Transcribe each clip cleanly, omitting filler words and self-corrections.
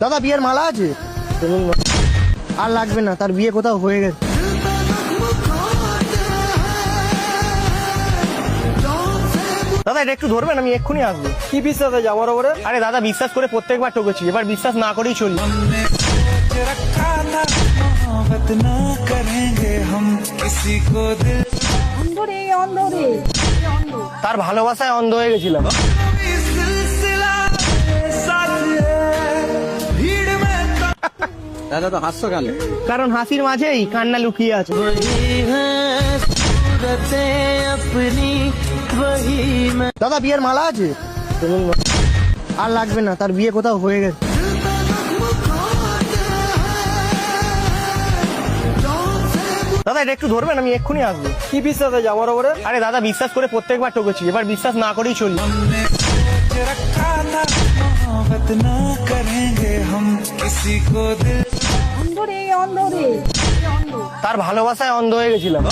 দাদা বিয়ের মালা আছে? আর লাগবে না, তার বিয়ে কোথাও হয়ে গেছে। দাদা এটা একটু ধরবেন, আমি এক্ষুনি আসবো। কি বিশ্বাস আছে আমার ওপরে? আরে দাদা বিশ্বাস করে প্রত্যেকবার ঠকেছি, এবার বিশ্বাস না করেই চলি। তার ভালোবাসায় অন্ধ হয়ে গেছিলাম। দাদা তো হাস্য কেন? কারণ হাসির মাঝেই কান্না লুকিয়ে আছে। দাদা বিয়ের মালা আছে? আর লাগবে না, তার বিয়ে কোথাও হয়ে গেছে। দাদা এটা একটু ধরবেন, আমি এক্ষুনি আসবো। কি বিশ্বাস আছে আমার ওপরে? আরে দাদা বিশ্বাস করে প্রত্যেকবার ঠকেছি, এবার বিশ্বাস না করেই চলি। তার ভালোবাসায় অন্ধ হয়ে গেছিলাম।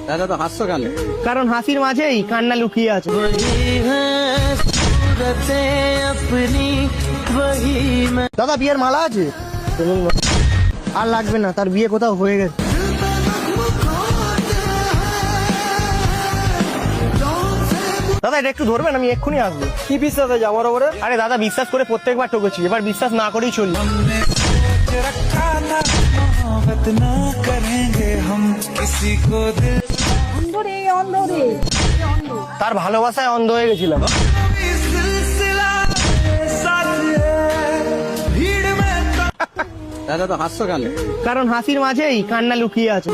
দাদা তো হাস্য কেন? কারণ হাসির মাঝেই কান্না লুকিয়ে আছে। দাদা বিয়ের মালা আছে? আর লাগবে না, তার বিয়ে কোথাও হয়ে গেছে। দাদা এটা একটু ধরবেন, আমি এক্ষুনি আসবো। কি বিশ্বাস আছে আমার ওপরে? আরে দাদা বিশ্বাস করে প্রত্যেকবার ঠকেছি, এবার বিশ্বাস না করেই চলি। তার ভালোবাসায় অন্ধ হয়ে গেছিলাম। দাদা তো হাস্য কেন? কারণ হাসির মাঝেই কান্না লুকিয়ে আছে।